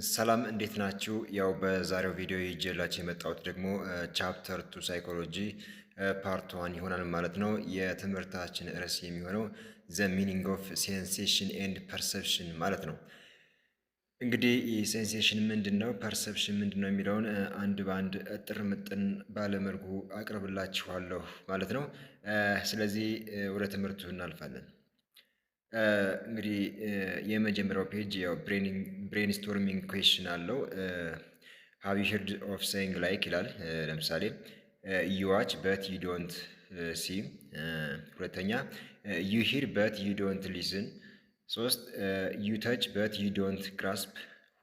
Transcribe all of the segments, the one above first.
ሰላም እንዴት ናችሁ? ያው በዛሬው ቪዲዮ ይዤላችሁ የመጣሁት ደግሞ ቻፕተር ቱ ሳይኮሎጂ ፓርት ዋን ይሆናል ማለት ነው። የትምህርታችን ርዕስ የሚሆነው ዘ ሚኒንግ ኦፍ ሴንሴሽን ኤንድ ፐርሰፕሽን ማለት ነው። እንግዲህ ሴንሴሽን ምንድን ነው፣ ፐርሰፕሽን ምንድን ነው የሚለውን አንድ በአንድ እጥር ምጥን ባለመልኩ አቅርብላችኋለሁ ማለት ነው። ስለዚህ ወደ ትምህርቱ እናልፋለን። እንግዲህ የመጀመሪያው ፔጅ ያው ብሬንስቶርሚንግ ኩዌሽን አለው። ሃቭ ዩ ሄርድ ኦፍ ሴይንግ ላይክ ይላል። ለምሳሌ ዩ ዋች በት ዩ ዶንት ሲ። ሁለተኛ ዩ ሂር በት ዩ ዶንት ሊስን። ሶስት ዩ ተች በት ዩ ዶንት ግራስፕ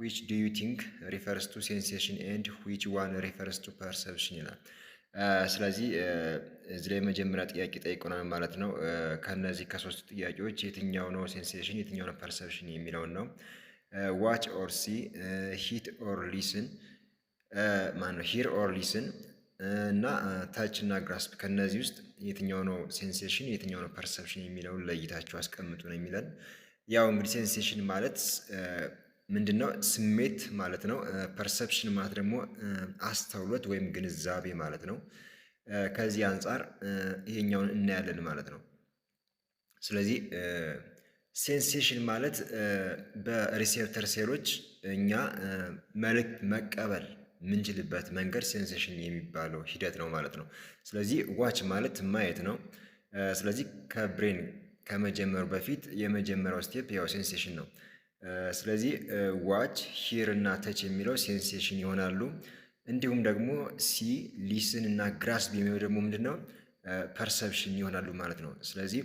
ዊች ዱ ዩ ቲንክ ሪፈርስ ቱ ሴንሴሽን ኤንድ ዊች ዋን ሪፈርስ ቱ ፐርሰፕሽን ይላል። ስለዚህ እዚህ ላይ የመጀመሪያ ጥያቄ ጠይቆናል ማለት ነው። ከነዚህ ከሶስቱ ጥያቄዎች የትኛው ነው ሴንሴሽን፣ የትኛው ነው ፐርሰፕሽን የሚለውን ነው። ዋች ኦር ሲ፣ ሂት ኦር ሊስን ማነው ሂር ኦር ሊስን እና ታች እና ግራስፕ ከነዚህ ውስጥ የትኛው ነው ሴንሴሽን፣ የትኛው ነው ፐርሰፕሽን የሚለውን ለይታችሁ አስቀምጡ ነው የሚለን። ያው እንግዲህ ሴንሴሽን ማለት ምንድነው? ስሜት ማለት ነው። ፐርሰፕሽን ማለት ደግሞ አስተውሎት ወይም ግንዛቤ ማለት ነው። ከዚህ አንጻር ይሄኛውን እናያለን ማለት ነው። ስለዚህ ሴንሴሽን ማለት በሪሴፕተር ሴሎች እኛ መልእክት መቀበል የምንችልበት መንገድ ሴንሴሽን የሚባለው ሂደት ነው ማለት ነው። ስለዚህ ዋች ማለት ማየት ነው። ስለዚህ ከብሬን ከመጀመሩ በፊት የመጀመሪያው ስቴፕ ያው ሴንሴሽን ነው። ስለዚህ ዋች፣ ሂር እና ተች የሚለው ሴንሴሽን ይሆናሉ። እንዲሁም ደግሞ ሲ፣ ሊስን እና ግራስፕ የሚለው ደግሞ ምንድን ነው? ፐርሰፕሽን ይሆናሉ ማለት ነው። ስለዚህ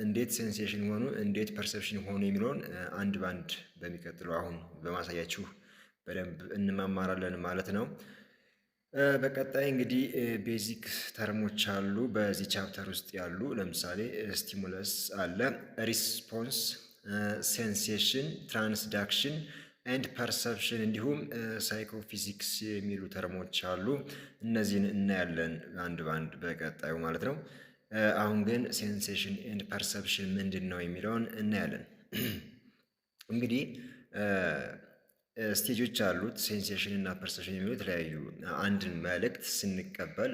እንዴት ሴንሴሽን ሆኑ እንዴት ፐርሰፕሽን ሆኑ የሚለውን አንድ ባንድ በሚቀጥለው አሁን በማሳያችሁ በደንብ እንማማራለን ማለት ነው። በቀጣይ እንግዲህ ቤዚክ ተርሞች አሉ በዚህ ቻፕተር ውስጥ ያሉ። ለምሳሌ ስቲሙለስ አለ፣ ሪስፖንስ፣ ሴንሴሽን፣ ትራንስዳክሽን ኤንድ ፐርሰፕሽን እንዲሁም ሳይኮፊዚክስ የሚሉ ተርሞች አሉ። እነዚህን እናያለን አንድ ባንድ በቀጣዩ ማለት ነው። አሁን ግን ሴንሴሽን ኤንድ ፐርሰፕሽን ምንድን ነው የሚለውን እናያለን። እንግዲህ ስቴጆች አሉት። ሴንሴሽን እና ፐርሰፕሽን የሚሉ የተለያዩ አንድን መልእክት ስንቀበል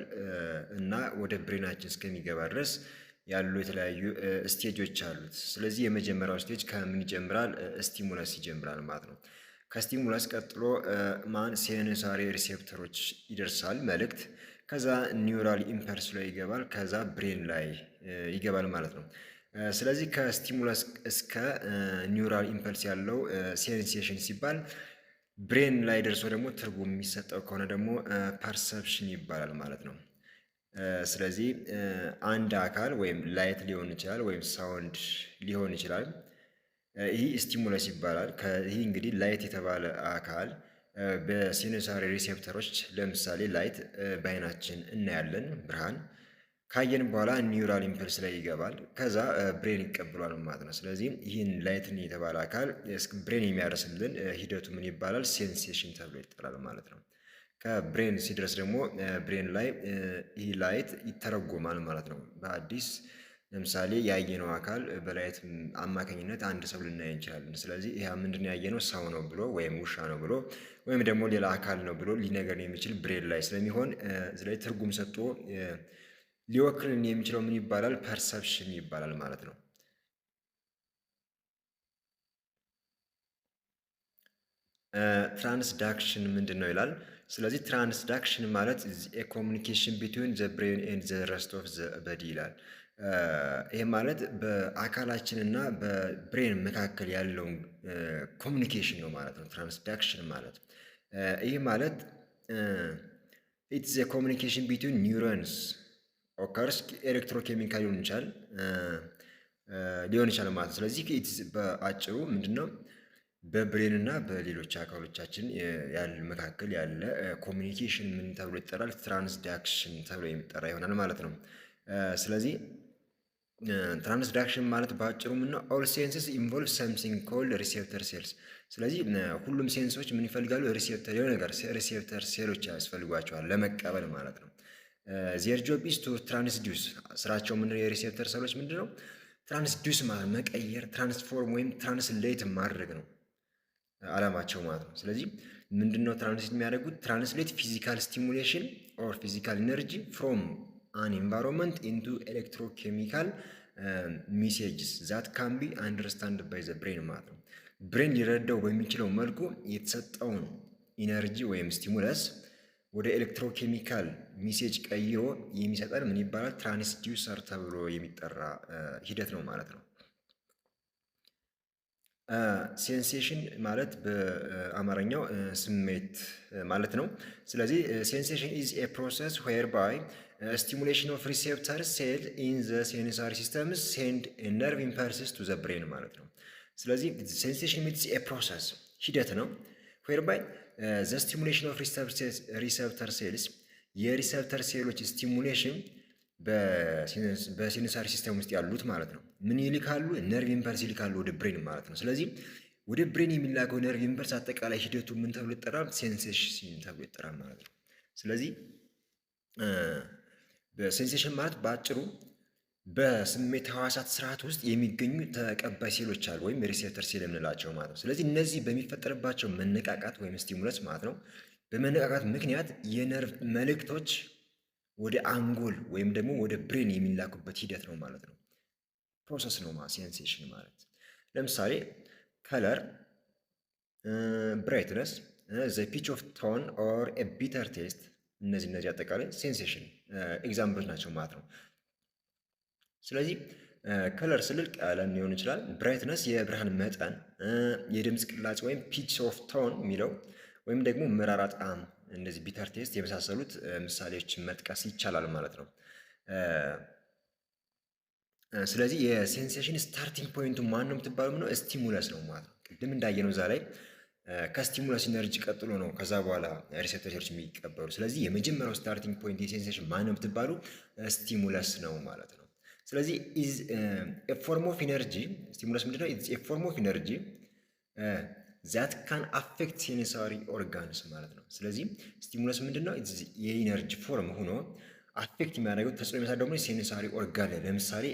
እና ወደ ብሬናችን እስከሚገባ ድረስ ያሉ የተለያዩ ስቴጆች አሉት። ስለዚህ የመጀመሪያው ስቴጅ ከምን ይጀምራል? ስቲሙለስ ይጀምራል ማለት ነው። ከስቲሙለስ ቀጥሎ ሴንሳሪ ሪሴፕተሮች ይደርሳል መልእክት። ከዛ ኒውራል ኢምፐልስ ላይ ይገባል። ከዛ ብሬን ላይ ይገባል ማለት ነው። ስለዚህ ከስቲሙለስ እስከ ኒውራል ኢምፐልስ ያለው ሴንሴሽን ሲባል፣ ብሬን ላይ ደርሶ ደግሞ ትርጉም የሚሰጠው ከሆነ ደግሞ ፐርሰፕሽን ይባላል ማለት ነው። ስለዚህ አንድ አካል ወይም ላይት ሊሆን ይችላል ወይም ሳውንድ ሊሆን ይችላል። ይህ ስቲሙለስ ይባላል። ይህ እንግዲህ ላይት የተባለ አካል በሴንሳሪ ሪሴፕተሮች ለምሳሌ ላይት በአይናችን እናያለን ብርሃን ካየን በኋላ ኒውራል ኢምፐልስ ላይ ይገባል። ከዛ ብሬን ይቀበሏል ማለት ነው። ስለዚህ ይህን ላይትን የተባለ አካል ብሬን የሚያደርስልን ሂደቱ ምን ይባላል? ሴንሴሽን ተብሎ ይጠራል ማለት ነው። ከብሬን ሲድረስ ደግሞ ብሬን ላይ ይህ ላይት ይተረጎማል ማለት ነው በአዲስ። ለምሳሌ ያየነው አካል በላይት አማካኝነት አንድ ሰው ልናይ እንችላለን። ስለዚህ ይህ ምንድን ያየነው ሰው ነው ብሎ ወይም ውሻ ነው ብሎ ወይም ደግሞ ሌላ አካል ነው ብሎ ሊነገርን የሚችል ብሬን ላይ ስለሚሆን ስለዚህ ትርጉም ሰጥቶ ሊወክልን የሚችለው ምን ይባላል? ፐርሰፕሽን ይባላል ማለት ነው። ትራንስዳክሽን ምንድን ነው ይላል። ስለዚህ ትራንስዳክሽን ማለት ኮሚኒኬሽን ቢትዊን ዘ ብሬን ኤንድ ዘ ረስት ኦፍ ዘ በዲ ይላል። ይህ ማለት በአካላችን እና በብሬን መካከል ያለውን ኮሚኒኬሽን ነው ማለት ነው። ትራንስዳክሽን ማለት ይህ ማለት ኢትስ ዘ ኮሚኒኬሽን ቢትዊን ኒውሮንስ ኦከርስ ኤሌክትሮኬሚካል ሊሆን ይችላል ማለት ነው። ስለዚህ በአጭሩ ምንድነው በብሬን እና በሌሎች አካሎቻችን መካከል ያለ ኮሚኒኬሽን ምን ተብሎ ይጠራል? ትራንስዳክሽን ተብሎ የሚጠራ ይሆናል ማለት ነው። ስለዚህ ትራንስዳክሽን ማለት በአጭሩ ምነው ኦል ሴንስስ ኢንቮልቭ ሰምቲንግ ኮልድ ሪሴፕተር ሴልስ። ስለዚህ ሁሉም ሴንሶች ምን ይፈልጋሉ? ሪሴፕተር የሆነ ነገር ሪሴፕተር ሴሎች ያስፈልጓቸዋል ለመቀበል ማለት ነው። ዜር ጆብ ኢዝ ቱ ትራንስዲዩስ፣ ስራቸው ምንድነው? የሪሴፕተር ሴሎች ምንድነው? ትራንስዲዩስ ማለት መቀየር፣ ትራንስፎርም ወይም ትራንስሌት ማድረግ ነው። አላማቸው ማለት ነው። ስለዚህ ምንድነው ትራንስሌት የሚያደርጉት? ትራንስሌት ፊዚካል ስቲሙሌሽን ኦር ፊዚካል ኢነርጂ ፍሮም አን ኤንቫይሮንመንት ኢንቱ ኤሌክትሮኬሚካል ሜሴጅስ ዛት ካን ቢ አንደርስታንድ ባይ ዘ ብሬን ማለት ነው። ብሬን ሊረዳው በሚችለው መልኩ የተሰጠውን ኢነርጂ ወይም ስቲሙለስ ወደ ኤሌክትሮኬሚካል ሜሴጅ ቀይሮ የሚሰጠን ምን ይባላል? ትራንስዲውሰር ተብሎ የሚጠራ ሂደት ነው ማለት ነው። ሴንሴሽን ማለት በአማርኛው ስሜት ማለት ነው። ስለዚህ ሴንሴሽን ኢዝ ኤ ፕሮሰስ ዌር ባይ ስቲሙሌሽን ኦፍ ሪሴፕተር ሴል ኢን ዘ ሴንሳሪ ሲስተምስ ሴንድ ነርቭ ኢምፐልስስ ቱ ዘ ብሬን ማለት ነው። ስለዚህ ሴንሴሽን ሚትስ ኤ ፕሮሰስ ሂደት ነው ዌር ባይ ዘ ስቲሙሌሽን ኦፍ ሪሴፕተር ሴልስ የሪሴፕተር ሴሎች ስቲሙሌሽን በሴንሳሪ ሲስተም ውስጥ ያሉት ማለት ነው ምን ይልካሉ? ነርቭ ኢምፐልስ ይልካሉ ወደ ብሬን ማለት ነው። ስለዚህ ወደ ብሬን የሚላከው ነርቭ ኢምፐልስ አጠቃላይ ሂደቱ ምን ተብሎ ይጠራል? ሴንሴሽን ተብሎ ይጠራል ማለት ነው። ስለዚህ በሴንሴሽን ማለት በአጭሩ በስሜት ህዋሳት ስርዓት ውስጥ የሚገኙ ተቀባይ ሴሎች አሉ ወይም ሪሴፕተር ሴል የምንላቸው ማለት ነው። ስለዚህ እነዚህ በሚፈጠርባቸው መነቃቃት ወይም ስቲሙለስ ማለት ነው በመነቃቃት ምክንያት የነርቭ መልእክቶች ወደ አንጎል ወይም ደግሞ ወደ ብሬን የሚላኩበት ሂደት ነው ማለት ነው። ፕሮሰስ ነው ሴንሴሽን ማለት። ለምሳሌ ከለር፣ ብራይትነስ፣ ዘ ፒች ኦፍ ቶን ኦር ኤ ቢተር ቴስት እነዚህ አጠቃላይ ሴንሴሽን ኤግዛምፕሎች ናቸው ማለት ነው። ስለዚህ ከለር ስልል ቀለም ሊሆን ይችላል። ብራይትነስ የብርሃን መጠን፣ የድምፅ ቅላጽ ወይም ፒች ኦፍ ቶን የሚለው ወይም ደግሞ መራራ ጣዕም እንደዚህ ቢተር ቴስት የመሳሰሉት ምሳሌዎችን መጥቀስ ይቻላል ማለት ነው። ስለዚህ የሴንሴሽን ስታርቲንግ ፖይንቱ ማን ነው የምትባለው ነው? ስቲሙለስ ነው ማለት ነው። ቅድም እንዳየነው እዛ ላይ ከስቲሙለስ ኢነርጂ ቀጥሎ ነው ከዛ በኋላ ሪሴፕተር ሴሎች የሚቀበሉ። ስለዚህ የመጀመሪያው ስታርቲንግ ፖይንት የሴንሴሽን ማን ነው የምትባሉ? ስቲሙለስ ነው ማለት ነው። ስለዚህ ኢዝ ኤ ፎርም ኦፍ ኢነርጂ ስቲሙለስ ምንድነው? ኢዝ ኤ ፎርም ኦፍ ኢነርጂ ዛት ካን አፌክት ሴንሳሪ ኦርጋንስ ማለት ነው። ስለዚህ ስቲሙለስ ምንድነው? የኢነርጂ ፎርም ሆኖ አፌክት የሚያደርገው ተጽዕኖ የሚያሳድረው ደግሞ ሴንሳሪ ኦርጋን ላይ ለምሳሌ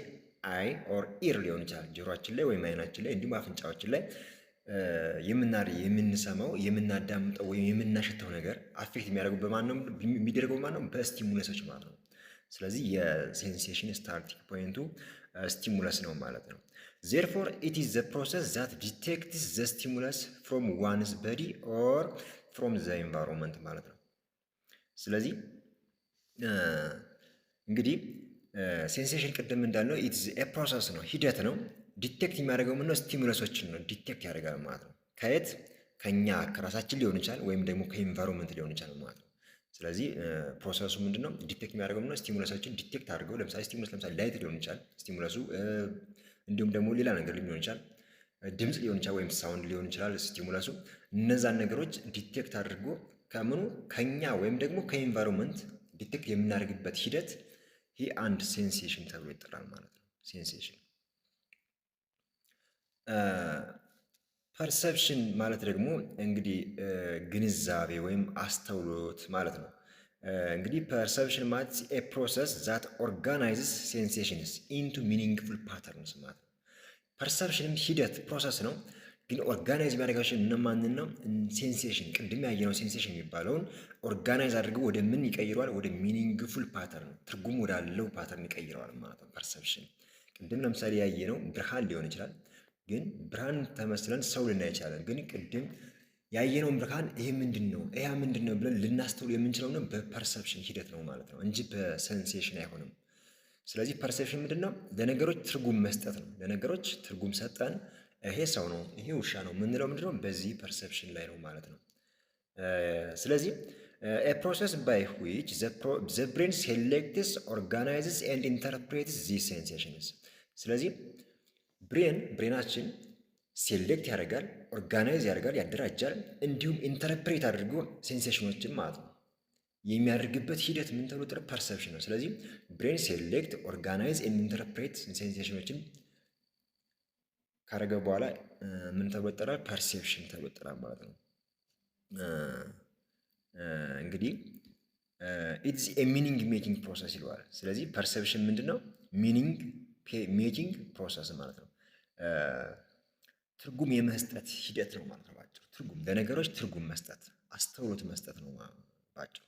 አይ ኦር ኢር ሊሆን ይችላል። ጆሮአችን ላይ ወይም አይናችን ላይ እንዲሁም አፍንጫዎችን ላይ የምንሰማው የምናዳምጠው ወይም የምናሸተው ነገር አፌክት የሚያደርገው በማን ነው? የሚደረገው በማን ነው? በስቲሙለሶች ማለት ነው። ስለዚህ የሴንሴሽን ስታርቲንግ ፖይንቱ ስቲሙለስ ነው ማለት ነው። ዜርፎር ኢት ኢዝ ዘ ፕሮሰስ ዛት ዲቴክትስ ዘ ስቲሙለስ ፍሮም ዋንስ በዲ ኦር ፍሮም ዘ ኤንቫይሮንመንት ማለት ነው። ስለዚህ እንግዲህ ሴንሴሽን ቅድም እንዳልነው ኢትስ ኤ ፕሮሰስ ነው፣ ሂደት ነው። ዲቴክት የሚያደርገው ምነው? ስቲሙለሶችን ነው ዲቴክት ያደርጋል ማለት ነው። ከየት? ከኛ ከራሳችን ሊሆን ይችላል ወይም ደግሞ ከኤንቫይሮንመንት ሊሆን ይችላል ማለት ነው። ስለዚህ ፕሮሰሱ ምንድነው? ዲቴክት የሚያደርገው ምነው? ስቲሙለሶችን ዲቴክት አድርገው ለምሳሌ ስቲሙለስ ላይት ሊሆን ይችላል ስቲሙለሱ፣ እንዲሁም ደግሞ ሌላ ነገር ሊሆን ይችላል፣ ድምፅ ሊሆን ይችላል ወይም ሳውንድ ሊሆን ይችላል ስቲሙለሱ። እነዛን ነገሮች ዲቴክት አድርጎ ከምኑ? ከኛ ወይም ደግሞ ከኤንቫይሮንመንት ዲቴክት የምናደርግበት ሂደት ይህ አንድ ሴንሴሽን ተብሎ ይጠራል ማለት ነው። ሴንሴሽን ፐርሰፕሽን ማለት ደግሞ እንግዲህ ግንዛቤ ወይም አስተውሎት ማለት ነው። እንግዲህ ፐርሰፕሽን ማለት ኤ ፕሮሰስ ዛት ኦርጋናይዝስ ሴንሴሽንስ ኢንቱ ሚኒንግፉል ፓተርንስ ማለት ነው። ፐርሰፕሽንም ሂደት ፕሮሰስ ነው፣ ግን ኦርጋናይዝ የሚያደርጋቸው እነማንን ነው? ሴንሴሽን ቅድም ያየነው ሴንሴሽን የሚባለውን ኦርጋናይዝ አድርገው ወደ ምን ይቀይረዋል? ወደ ሚኒንግፉል ፓተርን ትርጉም ወዳለው ፓተርን ይቀይረዋል ማለት ነው። ፐርሰፕሽን ቅድም ለምሳሌ ያየነው ብርሃን ሊሆን ይችላል፣ ግን ብርሃን ተመስለን ሰው ልናይ ይችላለን። ግን ቅድም ያየነውን ብርሃን ይሄ ምንድን ነው ይሄ ምንድን ነው ብለን ልናስተውል የምንችለው ነው በፐርሰፕሽን ሂደት ነው ማለት ነው እንጂ በሴንሴሽን አይሆንም። ስለዚህ ፐርሰፕሽን ምንድን ነው? ለነገሮች ትርጉም መስጠት ነው። ለነገሮች ትርጉም ሰጠን ይሄ ሰው ነው ይሄ ውሻ ነው የምንለው ምንድነው? በዚህ ፐርሰፕሽን ላይ ነው ማለት ነው። ስለዚህ a process by which the brain selects, organizes and interprets these sensations። ስለዚህ ብሬናችን ሴሌክት ያደርጋል፣ ኦርጋናይዝ ያደርጋል፣ ያደራጃል፣ እንዲሁም ኢንተርፕሬት አድርጎ ሴንሴሽኖችን ማለት ነው የሚያደርግበት ሂደት ምን ተብሎ ይጠራል? ፐርሰፕሽን ነው። ስለዚህ ብሬን ሴሌክት፣ ኦርጋናይዝ ኤንድ ኢንተርፕሬት ሴንሴሽኖችን ካረገ በኋላ ምን ተብሎ ይጠራል? ፐርሴፕሽን ተብሎ ይጠራል ማለት ነው። እንግዲህ ኢትስ ኤ ሚኒንግ ሜኪንግ ፕሮሰስ ይለዋል። ስለዚህ ፐርሴፕሽን ምንድን ነው? ሚኒንግ ሜኪንግ ፕሮሰስ ማለት ነው። ትርጉም የመስጠት ሂደት ነው ማለት ነው ባጭሩ። ትርጉም ለነገሮች ትርጉም መስጠት፣ አስተውሎት መስጠት ነው ባጭሩ።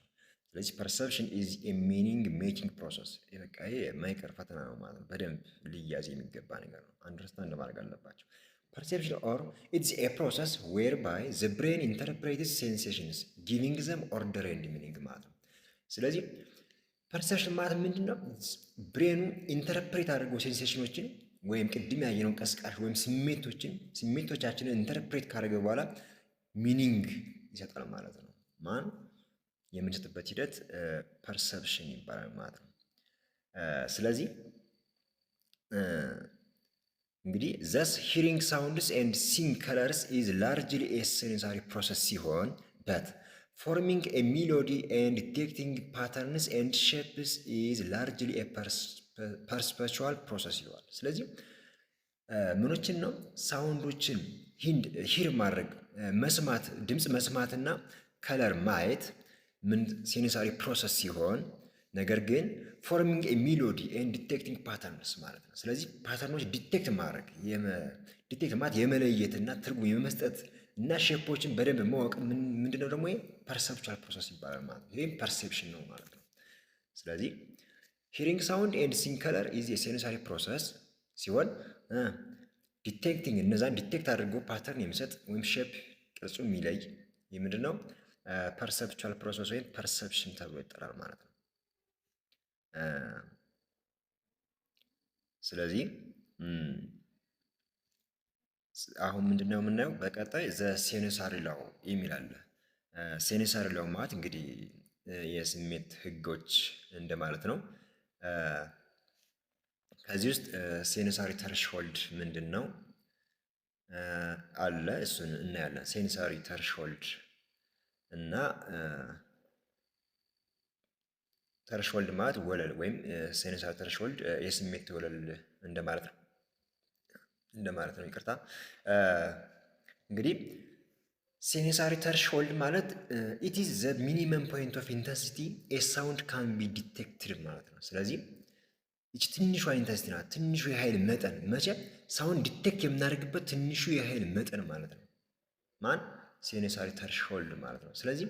ስለዚህ ፐርሰፕሽን ኢዝ ኤ ሚኒንግ ሜኪንግ ፕሮሰስ። በቃ ይሄ የማይቀር ፈተና ነው ማለት ነው። በደንብ ሊያዝ የሚገባ ነገር ነው። አንደርስታንድ ማድረግ አለባቸው። ፐርሴፕሽን ኦር ኢትስ ኤ ፕሮሰስ ዌር ባይ ዘ ብሬን ኢንተርፕሬትስ ሴንሴሽንስ ጊቪንግ ዘም ኦርደር ኤንድ ሚኒንግ ማለት ነው። ስለዚህ ፐርሰፕሽን ማለት ምንድን ነው? ብሬኑ ኢንተርፕሬት አድርገው ሴንሴሽኖችን ወይም ቅድም ያየነው ቀስቃሽ ወይም ስሜቶቻችንን ኢንተርፕሬት ካደረገ በኋላ ሚኒንግ ይሰጣል ማለት ነው። ማን የምንሰጥበት ሂደት ፐርሰፕሽን ይባላል ማለት ነው። ስለዚህ እንግዲህ ዘስ ሂሪንግ ሳውንድስ ኤንድ ሲንግ ከለርስ ኢዝ ላርጅሊ ኤ ሴንሳሪ ፕሮሰስ ሲሆን በት ፎርሚንግ ኤ ሜሎዲ ኤንድ ዲቴክቲንግ ፓተርንስ ኤንድ ሼፕስ ኢዝ ላርጅሊ ኤ ፐርስፔቹዋል ፕሮሰስ ይለዋል። ስለዚህ ምኖችን ነው ሳውንዶችን ሂር ማድረግ መስማት፣ ድምፅ መስማትና ከለር ማየት ምን ሴንሳሪ ፕሮሰስ ሲሆን ነገር ግን ፎርሚንግ ኤ ሜሎዲ ኤንድ ዲቴክቲንግ ፓተርንስ ማለት ነው። ስለዚህ ፓተርኖች ዲቴክት ማድረግ ዲቴክት ማለት የመለየትና ትርጉም የመስጠት እና ሼፖችን በደንብ ማወቅ ምንድነው ደግሞ ፐርሰፕቹዋል ፕሮሰስ ይባላል ማለት ነው። ይህም ፐርሴፕሽን ነው ማለት ነው። ስለዚህ ሂሪንግ ሳውንድ ኤንድ ሲንግ ከለር ኢዝ የሴንሳሪ ፕሮሰስ ሲሆን ዲቴክቲንግ እነዛን ዲቴክት አድርጎ ፓተርን የሚሰጥ ወይም ሼፕ ቅርጹ የሚለይ የምንድን ነው ፐርሰፕቹዋል ፕሮሰስ ወይም ፐርሰፕሽን ተብሎ ይጠራል ማለት ነው። ስለዚህ አሁን ምንድነው የምናየው በቀጣይ ዘ ሴንሳሪ ላው የሚል አለ። ሴንሳሪ ላው ማለት እንግዲህ የስሜት ህጎች እንደማለት ነው። ከዚህ ውስጥ ሴንሳሪ ተርሽሆልድ ምንድን ነው አለ፣ እሱን እናያለን። ሴንሳሪ ተርሽሆልድ እና ተርሽሆልድ ማለት ወለል ወይም ሴንሳሪ ተርሽሆልድ የስሜት ወለል እንደማለት ነው። ይቅርታ። እንግዲህ ሴንሳሪ ተርሽሆልድ ማለት ኢት ኢዝ ዘ ሚኒመም ፖይንት ኦፍ ኢንተንሲቲ ኤ ሳውንድ ካን ቢ ዲቴክትድ ማለት ነው። ስለዚህ ይች ትንሿ ኢንተንሲቲ ናት፣ ትንሹ የኃይል መጠን መቼ ሳውንድ ዲቴክት የምናደርግበት ትንሹ የኃይል መጠን ማለት ነው። ማን ሴንሳሪ ተርሽሆልድ ማለት ነው። ስለዚህ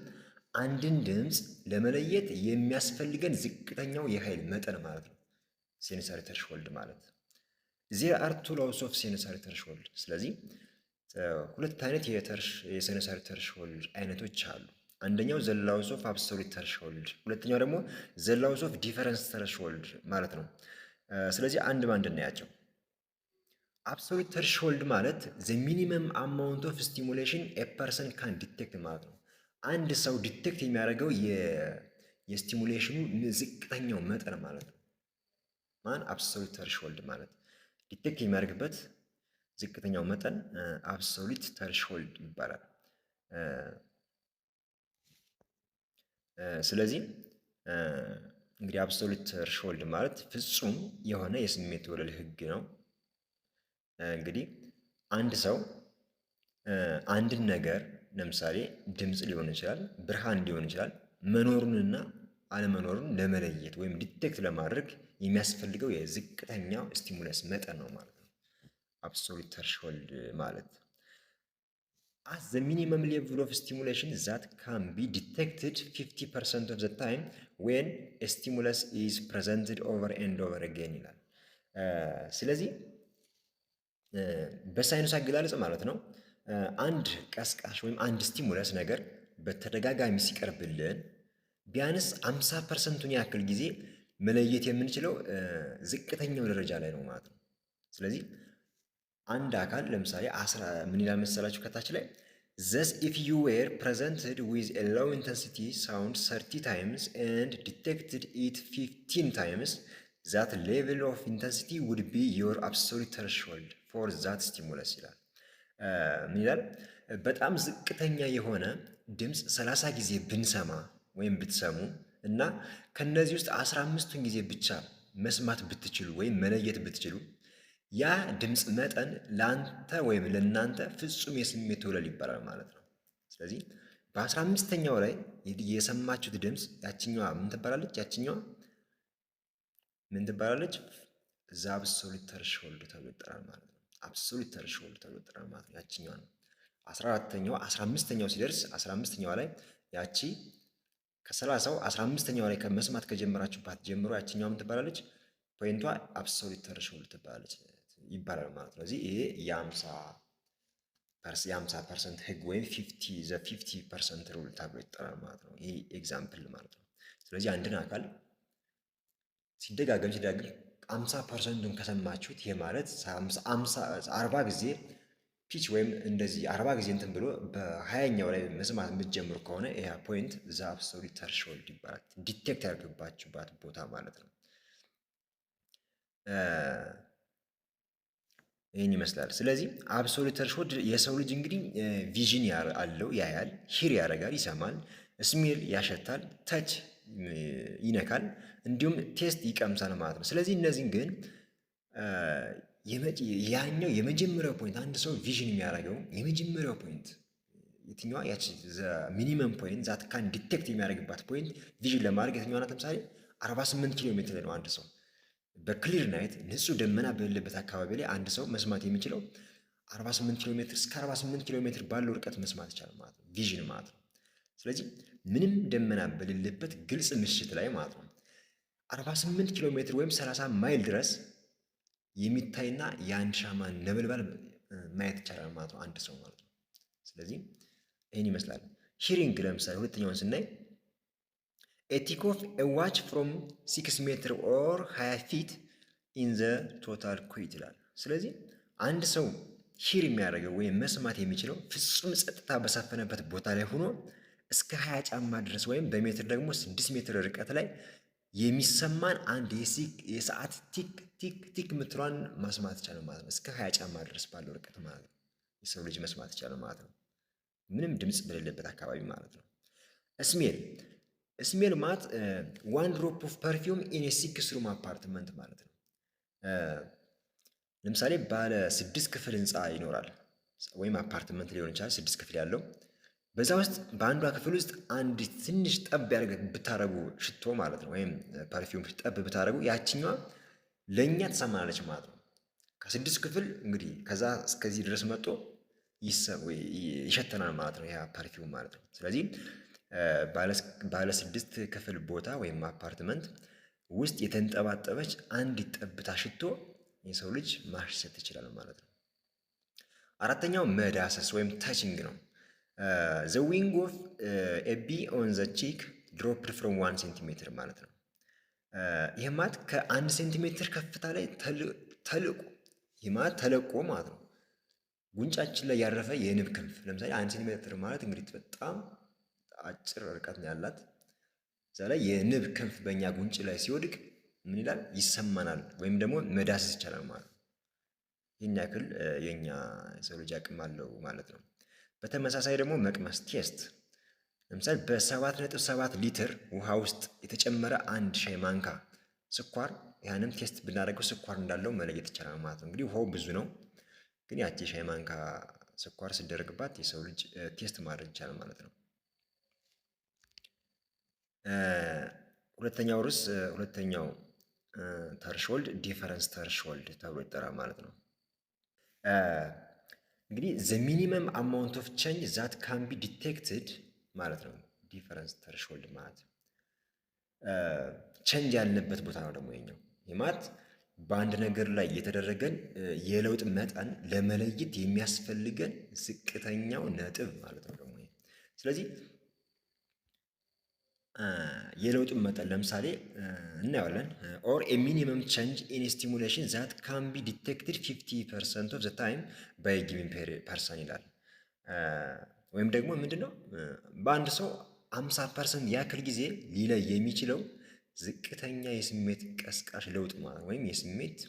አንድን ድምፅ ለመለየት የሚያስፈልገን ዝቅተኛው የኃይል መጠን ማለት ነው ሴንሳሪ ተርሽሆልድ ማለት። ዜር አር ቱ ላውስ ኦፍ ሴንሳሪ ተርሽሆልድ። ስለዚህ ሁለት አይነት የሴንሳሪ ተርሽሆልድ አይነቶች አሉ። አንደኛው ዘ ላውስ ኦፍ አብሶሉት ተርሽሆልድ፣ ሁለተኛው ደግሞ ዘ ላውስ ኦፍ ዲፈረንስ ተርሽሆልድ ማለት ነው። ስለዚህ አንድ ባንድ እናያቸው። አብሶሉት ተርሽሆልድ ማለት ዘ ሚኒመም አማውንት ኦፍ ስቲሙሌሽን ኤ ፐርሰን ካን ዲቴክት ማለት ነው። አንድ ሰው ዲቴክት የሚያደርገው የስቲሙሌሽኑ ዝቅተኛው መጠን ማለት ነው። ማን አብሶሉት ተርሽሆልድ ማለት ዲቴክት የሚያደርግበት ዝቅተኛው መጠን አብሶሉት ተርሽሆልድ ይባላል። ስለዚህ እንግዲህ አብሶሉት ተርሽሆልድ ማለት ፍጹም የሆነ የስሜት ወለል ህግ ነው። እንግዲህ አንድ ሰው አንድን ነገር ለምሳሌ ድምፅ ሊሆን ይችላል፣ ብርሃን ሊሆን ይችላል፣ መኖሩንና አለመኖሩን ለመለየት ወይም ዲቴክት ለማድረግ የሚያስፈልገው የዝቅተኛው ስቲሙለስ መጠን ነው ማለት ነው አብሶሉት ተርሽሆልድ ማለት። at the minimum level of stimulation that can be detected 50% of the time when a stimulus is presented over and over again ይላል። ስለዚህ በሳይንስ አገላለጽ ማለት ነው አንድ ቀስቃሽ ወይም አንድ ስቲሙለስ ነገር በተደጋጋሚ ሲቀርብልን ቢያንስ 50%ን ያክል ጊዜ መለየት የምንችለው ዝቅተኛው ደረጃ ላይ ነው ማለት ነው። ስለዚህ አንድ አካል ለምሳሌ ምን ይላል መሰላችሁ ከታች ላይ thus if you were presented with a low intensity sound 30 times and detected it 15 times that level of intensity would be your absolute threshold for that stimulus ይላል። ምን ይላል? በጣም ዝቅተኛ የሆነ ድምፅ 30 ጊዜ ብንሰማ ወይም ብትሰሙ እና ከነዚህ ውስጥ 15ቱን ጊዜ ብቻ መስማት ብትችሉ ወይም መለየት ብትችሉ ያ ድምፅ መጠን ለአንተ ወይም ለእናንተ ፍጹም የስሜት ወለል ይባላል ማለት ነው። ስለዚህ በ15ኛው ላይ የሰማችሁት ድምፅ ያችኛዋ ምን ትባላለች? ያችኛዋ ምን ትባላለች? ዘ አብሶሉት ተርሽሆልድ ተብሎ ይጠራል ማለት ነው። አብሶሉት ተርሾልድ ተብሎ ይጠራል ማለት ነው። ያቺኛዋ ነው 14ኛው 15ኛው ሲደርስ 15ኛዋ ላይ ያቺ ከ30ው 15ኛው ላይ ከመስማት ከጀመራችሁባት ጀምሮ ያቺኛው ምን ትባላለች? ፖይንቷ አብሶሉት ተርሾልድ ትባላለች ይባላል ማለት ነው። ስለዚህ ይሄ የ50% ህግ ወይም 50% ሩል ተብሎ ይጠራል ማለት ነው። ይሄ ኤግዛምፕል ማለት ነው። ስለዚህ አንድን አካል ሲደጋገም 50%ን ከሰማችሁት ይሄ ማለት 40 ጊዜ ፒች ወይም እንደዚህ 40 ጊዜ እንትን ብሎ በ20ኛው ላይ መስማት የምትጀምሩ ከሆነ ይሄ ፖይንት ዘ አብሶሉት ተርሾልድ ይባላል። ዲቴክት ያደርግባችሁባት ቦታ ማለት ነው። ይህን ይመስላል። ስለዚህ አብሶሉት ተርሾልድ የሰው ልጅ እንግዲህ ቪዥን አለው፣ ያያል፣ ሂር ያደርጋል፣ ይሰማል፣ ስሜል ያሸታል፣ ተች ይነካል፣ እንዲሁም ቴስት ይቀምሳል ማለት ነው። ስለዚህ እነዚህን ግን ያኛው የመጀመሪያው ፖይንት አንድ ሰው ቪዥን የሚያደርገው የመጀመሪያው ፖይንት የትኛዋ ያቺ ሚኒመም ፖይንት ዛት ካን ዲቴክት የሚያደርግባት ፖይንት ቪዥን ለማድረግ የትኛዋ ናት? ለምሳሌ 48 ኪሎ ሜትር ላይ ነው አንድ ሰው በክሊር ናይት ንጹህ ደመና በሌለበት አካባቢ ላይ አንድ ሰው መስማት የሚችለው 48 ኪሎ ሜትር እስከ 48 ኪሎ ሜትር ባለው ርቀት መስማት ይቻላል ማለት ነው፣ ቪዥን ማለት ነው። ስለዚህ ምንም ደመና በሌለበት ግልጽ ምሽት ላይ ማለት ነው 48 ኪሎ ሜትር ወይም 30 ማይል ድረስ የሚታይና የአንድ ሻማ ነበልባል ማየት ይቻላል ማለት ነው፣ አንድ ሰው ማለት ነው። ስለዚህ ይህን ይመስላል። ሂሪንግ ለምሳሌ ሁለተኛውን ስናይ a tick of a watch from 6 ሜትር ኦር 20 ፊት ኢን ዘ ቶታል ኩዊት ይላል። ስለዚህ አንድ ሰው ሂር የሚያደርገው ወይም መስማት የሚችለው ፍጹም ጸጥታ በሰፈነበት ቦታ ላይ ሆኖ እስከ 20 ጫማ ድረስ ወይም በሜትር ደግሞ 6 ሜትር ርቀት ላይ የሚሰማን አንድ የሰዓት ቲክ ቲክ ቲክ ምትሯን ማስማት ይቻላል ማለት ነው። እስከ 20 ጫማ ድረስ ባለው ርቀት ማለት ነው የሰው ልጅ መስማት ይቻላል ማለት ነው፣ ምንም ድምፅ በሌለበት አካባቢ ማለት ነው። ስሜል ማለት ዋን ድሮፕ ኦፍ ፐርፊውም ኢን ኤ 6 ሩም አፓርትመንት ማለት ነው። ለምሳሌ ባለ 6 ክፍል ህንፃ ይኖራል ወይም አፓርትመንት ሊሆን ይችላል፣ 6 ክፍል ያለው በዛ ውስጥ በአንዷ ክፍል ውስጥ አንድ ትንሽ ጠብ ያደርገ ብታረጉ ሽቶ ማለት ነው ወይም ፐርፊውም ጠብ ብታረጉ ያቺኛዋ ለእኛ ትሰማናለች ማለት ነው። ከ6 ክፍል እንግዲህ ከዛ እስከዚህ ድረስ መጥቶ ይሸተናል ማለት ነው ያ ፐርፊውም ማለት ነው። ስለዚህ ባለ 6 ክፍል ቦታ ወይም አፓርትመንት ውስጥ የተንጠባጠበች አንዲት ጠብታ ሽቶ የሰው ልጅ ማሽተት ይችላል ማለት ነው። አራተኛው መዳሰስ ወይም ታቺንግ ነው። ዘ ዊንግ ኦፍ ኤ ቢ ኦን ዘ ቺክ ድሮፕድ ፍሮም 1 ሴንቲሜትር ማለት ነው። ይህ ማለት ከ1 ሴንቲሜትር ከፍታ ላይ ተልቆ ይህ ማለት ተለቆ ማለት ነው ጉንጫችን ላይ ያረፈ የንብ ክንፍ። ለምሳሌ 1 ሴንቲሜትር ማለት እንግዲህ በጣም አጭር ርቀት ነው ያላት። እዛ ላይ የንብ ክንፍ በእኛ ጉንጭ ላይ ሲወድቅ ምን ይላል? ይሰማናል ወይም ደግሞ መዳሰስ ይቻላል ማለት ነው። ይህን ያክል የእኛ የሰው ልጅ አቅም አለው ማለት ነው። በተመሳሳይ ደግሞ መቅመስ ቴስት። ለምሳሌ በ7.7 ሊትር ውሃ ውስጥ የተጨመረ 1 ሻይ ማንካ ስኳር ያንም ቴስት ብናደርገው ስኳር እንዳለው መለየት ይቻላል ማለት ነው። እንግዲህ ውሃው ብዙ ነው፣ ግን ያቺ ሻይ ማንካ ስኳር ሲደረግባት የሰው ልጅ ቴስት ማድረግ ይቻላል ማለት ነው። ሁለተኛው ተርሾልድ ዲፈረንስ ተርሾልድ ተብሎ ይጠራል ማለት ነው። እንግዲህ ዘ ሚኒመም አማውንት ኦፍ ቼንጅ ዛት ካን ቢ ዲቴክትድ ማለት ነው። ዲፈረንስ ተርሾልድ ማለት ቼንጅ ያለበት ቦታ ነው ደግሞ የኛው። ይህ ማለት በአንድ ነገር ላይ የተደረገን የለውጥ መጠን ለመለየት የሚያስፈልገን ዝቅተኛው ነጥብ ማለት ነው ደግሞ። ስለዚህ የለውጥን መጠን ለምሳሌ እናየዋለን። ኦር ኤ ሚኒመም ቼንጅ ኢን ስቲሙሌሽን ዛት ካን ቢ ዲቴክትድ 50% ኦፍ ዘ ታይም ባይ ጊቪንግ ፐርሰን ይላል። ወይም ደግሞ ምንድነው በአንድ ሰው 50% ያክል ጊዜ ሊለይ የሚችለው ዝቅተኛ የስሜት ቀስቃሽ ለውጥ ማለት ወይም የስሜት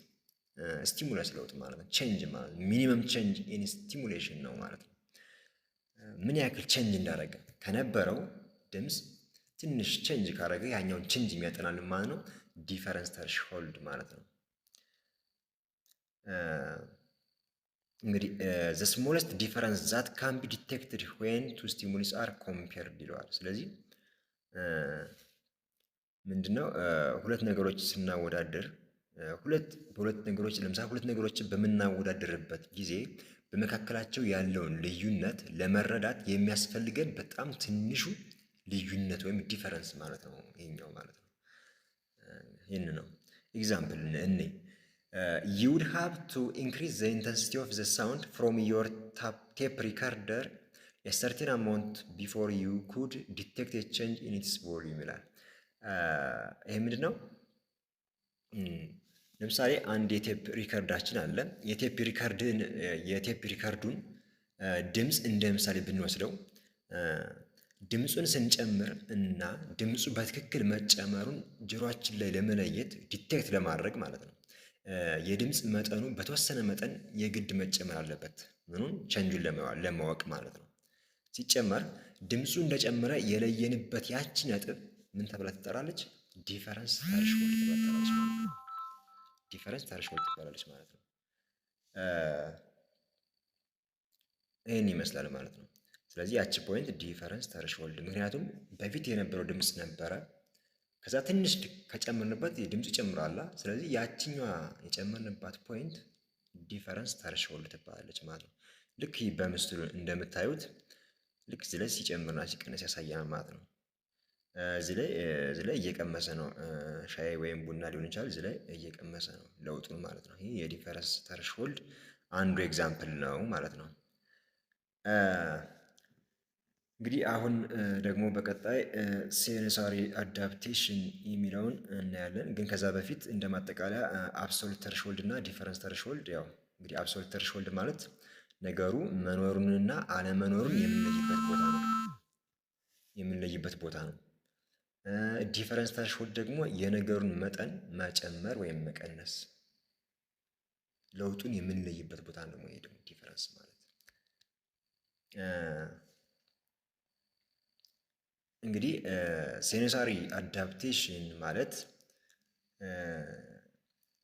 ስቲሙለስ ለውጥ ማለት ነው። ቼንጅ ማለት ሚኒመም ቼንጅ ኢን ስቲሙሌሽን ነው ማለት ነው። ምን ያክል ቼንጅ እንዳደረገ ከነበረው ድምፅ ትንሽ ቼንጅ ካደረገ ያኛውን ቼንጅ የሚያጠናልን ማለት ነው ዲፈረንስ ተርሾልድ ማለት ነው። እንግዲህ ዘ ስሞለስት ዲፈረንስ ዛት ካን ቢ ዲቴክትድ ዌን ቱ ስቲሙሊስ አር ኮምፔርድ ይለዋል። ስለዚህ ምንድነው ሁለት ነገሮች ስናወዳደር በሁለት ነገሮች ለምሳሌ ሁለት ነገሮችን በምናወዳደርበት ጊዜ በመካከላቸው ያለውን ልዩነት ለመረዳት የሚያስፈልገን በጣም ትንሹ ልዩነት ወይም ዲፈረንስ ማለት ነው ይሄኛው ማለት ነው። ይህን ነው ኤግዛምፕል እኔ you would have to increase the intensity of the sound from your tape recorder a certain amount before you could detect a change in its volume ይላል። ይሄ ምንድን ነው? ለምሳሌ አንድ የቴፕ ሪከርዳችን አለ። የቴፕ ሪከርዱን ድምፅ እንደ ምሳሌ ብንወስደው ድምፁን ስንጨምር እና ድምፁ በትክክል መጨመሩን ጆሮአችን ላይ ለመለየት ዲቴክት ለማድረግ ማለት ነው የድምፅ መጠኑ በተወሰነ መጠን የግድ መጨመር አለበት። ምኑን ቼንጁን ለማወቅ ማለት ነው። ሲጨመር ድምፁ እንደጨመረ የለየንበት ያቺ ነጥብ ምን ተብላ ትጠራለች? ዲፈረንስ ተርሽሆልድ ትባላለች ማለት ነው። ዲፈረንስ ተርሽሆልድ ትባላለች ማለት ነው። ይህን ይመስላል ማለት ነው። ስለዚህ ያቺ ፖይንት ዲፈረንስ ተርሽሆልድ፣ ምክንያቱም በፊት የነበረው ድምፅ ነበረ ከዛ ትንሽ ከጨመርንበት ድምፁ ይጨምራል። ስለዚህ ያቺኛዋ የጨመርንባት ፖይንት ዲፈረንስ ተርሽሆልድ ትባላለች ማለት ነው። ልክ በምስሉ እንደምታዩት ልክ እዚህ ላይ ሲጨምርና ሲቀነስ ያሳያል ማለት ነው። እዚህ ላይ እየቀመሰ ነው፣ ሻይ ወይም ቡና ሊሆን ይችላል። እዚህ ላይ እየቀመሰ ነው ለውጡን ማለት ነው። ይህ የዲፈረንስ ተርሽሆልድ አንዱ ኤግዛምፕል ነው ማለት ነው። እንግዲህ አሁን ደግሞ በቀጣይ ሴንሳሪ አዳፕቴሽን የሚለውን እናያለን። ግን ከዛ በፊት እንደማጠቃለያ አብሶሉት ተርሽሆልድ እና ዲፈረንስ ተርሽሆልድ፣ ያው እንግዲህ አብሶሉት ተርሽሆልድ ማለት ነገሩ መኖሩንና አለመኖሩን የምንለይበት ቦታ ነው። ዲፈረንስ ተርሽሆልድ ደግሞ የነገሩን መጠን መጨመር ወይም መቀነስ ለውጡን የምንለይበት ቦታ ነው። ይሄ ደግሞ ዲፈረንስ ማለት እንግዲህ ሴንሳሪ አዳፕቴሽን ማለት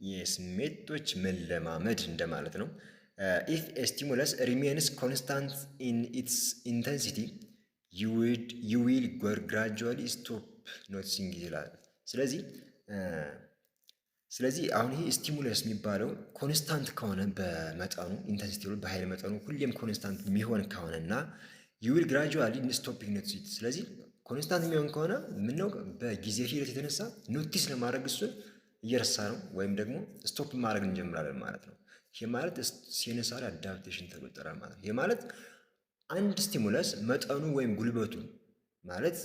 የስሜቶች መለማመድ እንደማለት ነው። ኢፍ ኤ ስቲሙለስ ሪሜንስ ኮንስታንት ኢን ኢትስ ኢንተንሲቲ ዩ ዊል ግራጁዋሊ ስቶፕ ኖቲሲንግ ይላል። ስለዚህ አሁን ይሄ ስቲሙለስ የሚባለው ኮንስታንት ከሆነ በመጠኑ ኢንተንሲቲ በኃይል መጠኑ ሁሌም ኮንስታንት የሚሆን ከሆነ እና ዩ ዊል ግራጁዋሊ ስቶፒንግ ኖቲስ። ስለዚህ ኮንስታንት የሚሆን ከሆነ ምነው በጊዜ ሂደት የተነሳ ኖቲስ ለማድረግ እሱን እየረሳ ነው ወይም ደግሞ ስቶፕ ማድረግ እንጀምራለን ማለት ነው። ይሄ ማለት ሴንሳሪ አዳፕቴሽን ተብሎ ይጠራል ማለት ነው። ይሄ ማለት አንድ ስቲሙለስ መጠኑ ወይም ጉልበቱ ማለት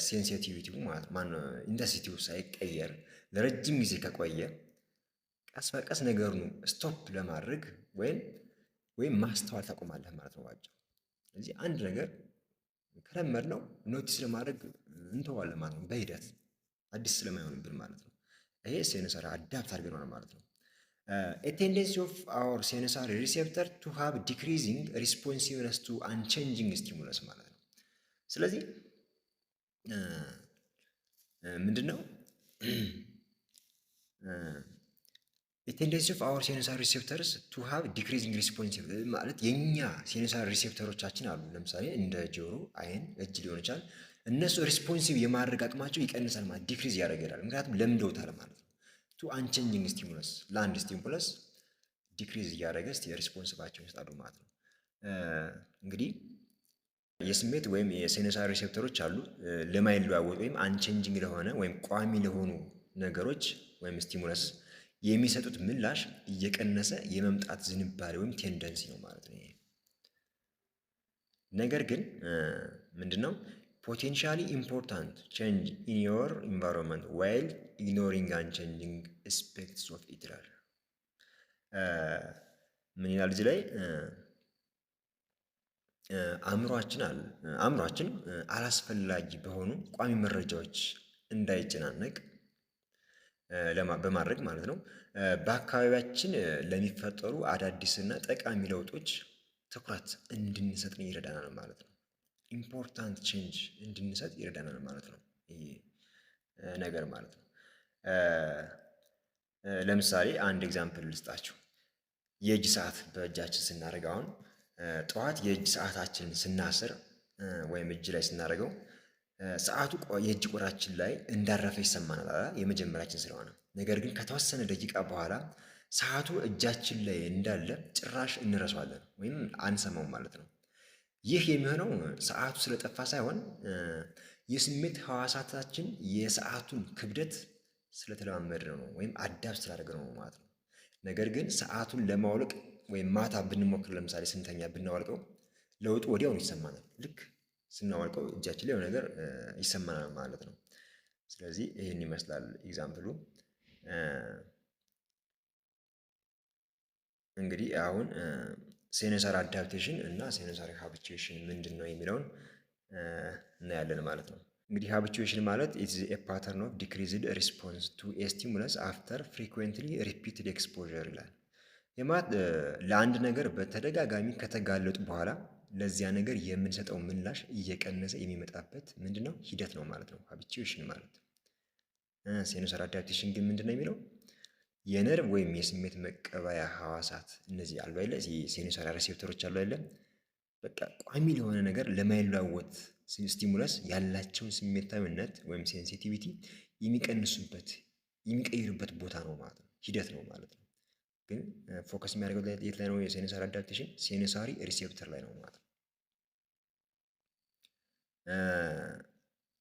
ሴንሲቲቪቲው ማለት ማነው ኢንተንሲቲው ሳይቀየር ለረጅም ጊዜ ከቆየ ቀስ በቀስ ነገሩን ስቶፕ ለማድረግ ወይም ማስተዋል ታቆማለህ ማለት ነው ባጭሩ። ስለዚህ አንድ ነገር ከለመድነው ኖቲስ ለማድረግ እንተዋለን ማለት ነው በሂደት አዲስ ስለማይሆንብን ማለት ነው። ይሄ ሴንሳሪ አዳፕት አድርገናል ማለት ነው። a tendency of our sensory receptor to have decreasing responsiveness to unchanging stimulus ማለት ነው። ስለዚህ ምንድነው a tendency of our sensory receptors to have decreasing responsiveness ማለት የኛ ሴንሳሪ ሪሴፕተሮቻችን አሉ። ለምሳሌ እንደ ጆሮ፣ አይን፣ እጅ ሊሆን ይችላል። እነሱ ሪስፖንሲቭ የማድረግ አቅማቸው ይቀንሳል ማለት ዲክሪዝ ያደርጋል። ምክንያቱም ለምደውታል ማለት ነው። ቱ አንቼንጂንግ ስቲሙለስ ለአንድ ስቲሙለስ ዲክሪዝ እያደረገ ሪስፖንሲቫቸውን ይሰጣሉ ማለት ነው። እንግዲህ የስሜት ወይም የሴንሳሪ ሪሴፕተሮች አሉ ለማይለዋወጥ ወይም አንቼንጂንግ ለሆነ ወይም ቋሚ ለሆኑ ነገሮች ወይም ስቲሙለስ የሚሰጡት ምላሽ እየቀነሰ የመምጣት ዝንባሌ ወይም ቴንደንሲ ነው ማለት ነው። ነገር ግን ምንድነው ፖቴንሻሊ ኢምፖርታንት ቼንጅ ኢን ዮር ኢንቫይሮንመንት ዋይል ኢግኖሪንግ አንቼንጂንግ አስፔክትስ ኦፍ ኢት ይላል። ምን ይላል እዚህ ላይ? አእምሯችን አላስፈላጊ በሆኑ ቋሚ መረጃዎች እንዳይጨናነቅ በማድረግ ማለት ነው በአካባቢያችን ለሚፈጠሩ አዳዲስና ጠቃሚ ለውጦች ትኩረት እንድንሰጥ ይረዳናል ማለት ነው። ኢምፖርታንት ቼንጅ እንድንሰጥ ይረዳናል ማለት ነው ይሄ ነገር ማለት ነው። ለምሳሌ አንድ ኤግዛምፕል ልስጣችሁ። የእጅ ሰዓት በእጃችን ስናደርግ አሁን ጠዋት የእጅ ሰዓታችንን ስናስር ወይም እጅ ላይ ስናደርገው ሰዓቱ የእጅ ቆዳችን ላይ እንዳረፈ ይሰማናል። የመጀመሪያችን ስለሆነ ነገር ግን ከተወሰነ ደቂቃ በኋላ ሰዓቱ እጃችን ላይ እንዳለ ጭራሽ እንረሳዋለን ወይም አንሰማው ማለት ነው። ይህ የሚሆነው ሰዓቱ ስለጠፋ ሳይሆን የስሜት ሕዋሳታችን የሰዓቱን ክብደት ስለተለማመድነው ነው ወይም አዳፕት ስላደረግነው ነው ማለት ነው። ነገር ግን ሰዓቱን ለማውለቅ ወይም ማታ ብንሞክር ለምሳሌ ስንተኛ ብናወልቀው ለውጡ ወዲያውኑ ይሰማናል። ልክ ስናወልቀው እጃችን ላይ የሆነ ነገር ይሰማናል ማለት ነው። ስለዚህ ይህን ይመስላል ኤግዛምፕሉ። እንግዲህ አሁን ሴንሰር አዳፕቴሽን እና ሴንሰር ሃቢቹዌሽን ምንድን ነው የሚለውን እናያለን ማለት ነው። እንግዲህ ሃቢቹዌሽን ማለት ኢትስ ኤ ፓተርን ኦፍ ዲክሪዝድ ሪስፖንስ ቱ ኤ ስቲሙለስ አፍተር ፍሪኩዌንትሊ ሪፒትድ ኤክስፖዠር ይላል። የማለት ለአንድ ነገር በተደጋጋሚ ከተጋለጡ በኋላ ለዚያ ነገር የምንሰጠው ምላሽ እየቀነሰ የሚመጣበት ምንድነው ሂደት ነው ማለት ነው ሃቢቹዌሽን ማለት። ሴንሰር አዳፕቴሽን ግን ምንድነው የሚለው የነርቭ ወይም የስሜት መቀበያ ሕዋሳት እነዚህ አሉ አይደለ? ሴንሰር ሪሴፕተሮች አሉ አይደለ? በቃ ቋሚ ለሆነ ነገር ለማይለዋወጥ ስቲሙለስ ያላቸውን ስሜታዊነት ወይም ሴንሲቲቪቲ የሚቀንሱበት የሚቀይሩበት ቦታ ነው ማለት ነው፣ ሂደት ነው ማለት ነው። ግን ፎከስ የሚያደርገው የት ላይ ነው? የሴንሰር አዳፕቴሽን ሴንሳሪ ሪሴፕተር ላይ ነው ማለት ነው።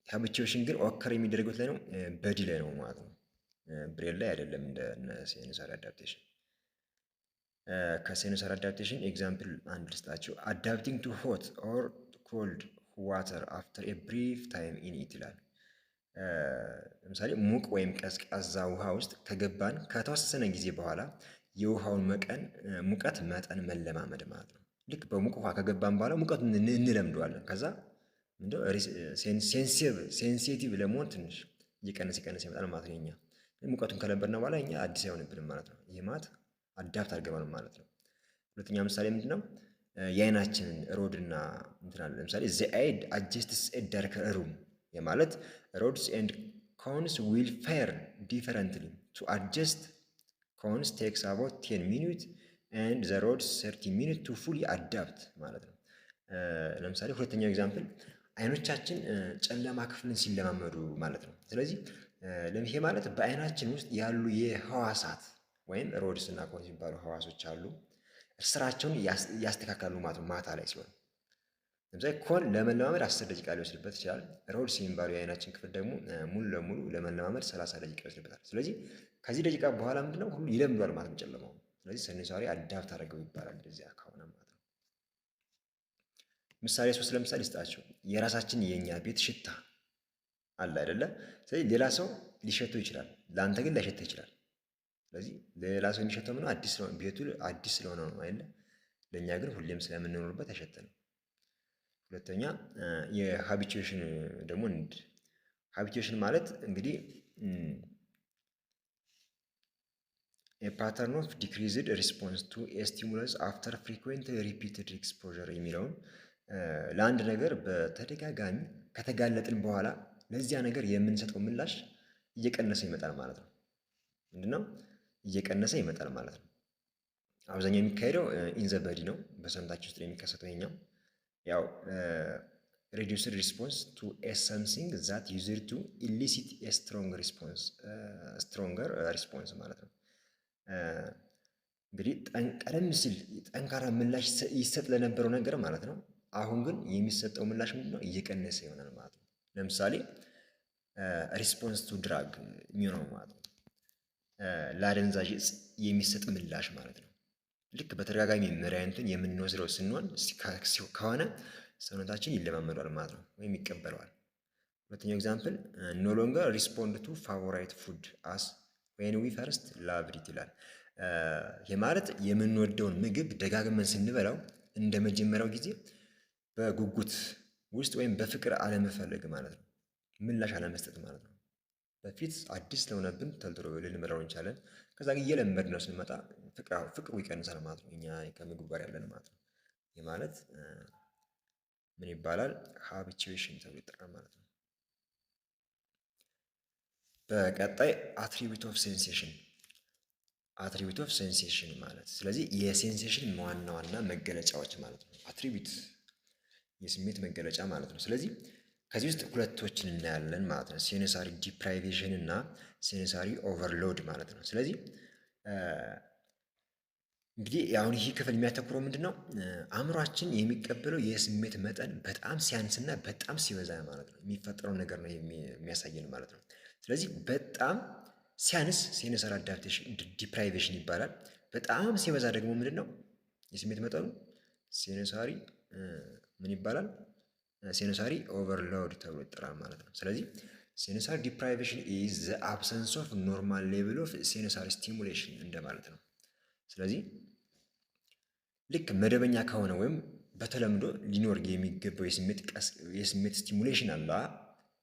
ሃቢቹዌሽን ግን ኦከር የሚደረጉት ላይ ነው፣ በዲ ላይ ነው ማለት ነው። ብሬን ላይ አይደለም እንደ ሴንሰር አዳፕቴሽን። ከሴንሰር አዳፕቴሽን ኤግዛምፕል አንድ ልስጣችሁ። አዳፕቲንግ ቱ ሆት ኦር ኮልድ ዋተር አፍተር ኤ ብሪፍ ታይም ኢን ኢት ይላል። ለምሳሌ ሙቅ ወይም ቀዝቃዛ ውሃ ውስጥ ከገባን ከተወሰነ ጊዜ በኋላ የውሃውን ሙቀት መጠን መለማመድ ማለት ነው። ልክ በሙቅ ውሃ ከገባን በኋላ ሙቀቱን እንለምደዋለን። ከዛ ሴንሲቲቭ ለመሆን ትንሽ እየቀነሰ ይመጣል ማለት ነው። እኛ ሙቀቱን ከለበድን በኋላ እኛ አዲስ አይሆንብንም ማለት ነው። ይህ ማለት አዳፕት አድርገናል ማለት ነው። ሁለተኛ ምሳሌ ምንድነው? የአይናችንን ሮድና እንትን አለ። ለምሳሌ ዘ አይ አጀስትስ ኤ ዳርከር ሩም የማለት ሮድስ ኤንድ ኮንስ ዊል ፋየር ዲፈረንትሊ ቱ አጀስት ኮንስ ቴክስ አባውት 10 ሚኒት ኤንድ ዘ ሮድስ 30 ሚኒት ቱ ፉሊ አዳፕት ማለት ነው። ለምሳሌ ሁለተኛው ኤግዛምፕል አይኖቻችን ጨለማ ክፍልን ሲለማመዱ ማለት ነው። ስለዚህ ይሄ ማለት በአይናችን ውስጥ ያሉ የህዋሳት ወይም ሮድስ እና ኮንስ የሚባሉ ህዋሶች አሉ፣ ስራቸውን ያስተካክላሉ ማለት ነው ማታ ላይ ሲሆን። ለምሳሌ ኮን ለመለማመድ 10 ደቂቃ ሊወስድበት ይችላል። ሮድስ የሚባሉ የአይናችን ክፍል ደግሞ ሙሉ ለሙሉ ለመለማመድ 30 ደቂቃ ይወስድበታል። ስለዚህ ከዚህ ደቂቃ በኋላ ምንድነው ሁሉ ይለምዷል ማለት ነው ጨለማው። ስለዚህ ሴንሰሪ አዳፕት አድርገው ይባላል እንደዚያ ከሆነ ማለት ነው። ምሳሌ 3 ለምሳሌ ስጣቸው። የራሳችን የኛ ቤት ሽታ አለ አይደለ? ስለዚህ ሌላ ሰው ሊሸተው ይችላል፣ ለአንተ ግን ላይሸተው ይችላል። ስለዚህ ሌላ ሰው የሚሸተው ምነው አዲስ ስለሆነ ቤቱ አዲስ ስለሆነ ነው አይደለ? ለእኛ ግን ሁሌም ስለምንኖርበት አይሸተንም። ሁለተኛ የሃቢቹዌሽን ደግሞ ሃቢቹዌሽን ማለት እንግዲህ ፓተርን ኦፍ ዲክሪዝድ ሪስፖንስ ቱ ኤ ስቲሙለስ አፍተር ፍሪኩዌንት ሪፒትድ ኤክስፖዠር የሚለውን ለአንድ ነገር በተደጋጋሚ ከተጋለጥን በኋላ ለዚያ ነገር የምንሰጠው ምላሽ እየቀነሰ ይመጣል ማለት ነው። ምንድነው እየቀነሰ ይመጣል ማለት ነው። አብዛኛው የሚካሄደው ኢንዘ በዲ ነው፣ በሰውነታችን ውስጥ የሚከሰተው ይሄኛው ያው reduced response to a something that used to elicit a stronger response ማለት ነው። እንግዲህ ቀደም ሲል ጠንካራ ምላሽ ይሰጥ ለነበረው ነገር ማለት ነው፣ አሁን ግን የሚሰጠው ምላሽ ምንድነው እየቀነሰ ይሆናል ማለት ነው። ለምሳሌ ሪስፖንስ ቱ ድራግ የሚሆነው ማለት ነው ለአደንዛዥ እጽ የሚሰጥ ምላሽ ማለት ነው። ልክ በተደጋጋሚ መድኃኒትን የምንወስደው ስንሆን ከሆነ ሰውነታችን ይለማመዷል ማለት ነው ወይም ይቀበለዋል። ሁለተኛው ኤግዛምፕል ኖ ሎንገር ሪስፖንድ ቱ ፋቮራይት ፉድ አስ ዌን ዊ ፈርስት ላቭድ ኢት ይላል። ይህ ማለት የምንወደውን ምግብ ደጋግመን ስንበላው እንደ መጀመሪያው ጊዜ በጉጉት ውስጥ ወይም በፍቅር አለመፈለግ ማለት ነው፣ ምላሽ አለመስጠት ማለት ነው። በፊት አዲስ ስለሆነብን ተልጥሮ ልንበላው እንችላለን። ከዛ ግን እየለመድነው ስንመጣ ፍቅሩ ይቀንሳል ማለት ነው፣ እኛ ከምግቡ ጋር ያለን ማለት ነው። ይህ ማለት ምን ይባላል? ሃቢቹዌሽን ተብሎ ይጠራል ማለት ነው። በቀጣይ አትሪቢዩት ኦፍ ሴንሴሽን። አትሪቢዩት ኦፍ ሴንሴሽን ማለት ስለዚህ የሴንሴሽን ዋና ዋና መገለጫዎች ማለት ነው። አትሪቢዩት የስሜት መገለጫ ማለት ነው። ስለዚህ ከዚህ ውስጥ ሁለቶችን እናያለን ማለት ነው። ሴንሳሪ ዲፕራይቬሽን እና ሴንሳሪ ኦቨርሎድ ማለት ነው። ስለዚህ እንግዲህ አሁን ይህ ክፍል የሚያተኩረው ምንድን ነው? አእምሯችን የሚቀበለው የስሜት መጠን በጣም ሲያንስና በጣም ሲበዛ ማለት ነው የሚፈጠረው ነገር ነው የሚያሳየን ማለት ነው። ስለዚህ በጣም ሲያንስ ሴንሰር አዳፕቴሽን ዲፕራይቬሽን ይባላል። በጣም ሲበዛ ደግሞ ምንድን ነው የስሜት መጠኑ ሴንሳሪ ምን ይባላል? ሴንሳሪ ኦቨርሎድ ተብሎ ይጠራል ማለት ነው። ስለዚህ ሴንሳሪ ዲፕራይቬሽን ኢዝ ዘ አብሰንስ ኦፍ ኖርማል ሌቭል ኦፍ ሴንሳሪ ስቲሙሌሽን እንደማለት ነው። ስለዚህ ልክ መደበኛ ከሆነ ወይም በተለምዶ ሊኖር የሚገባው የስሜት ስቲሙሌሽን አለ።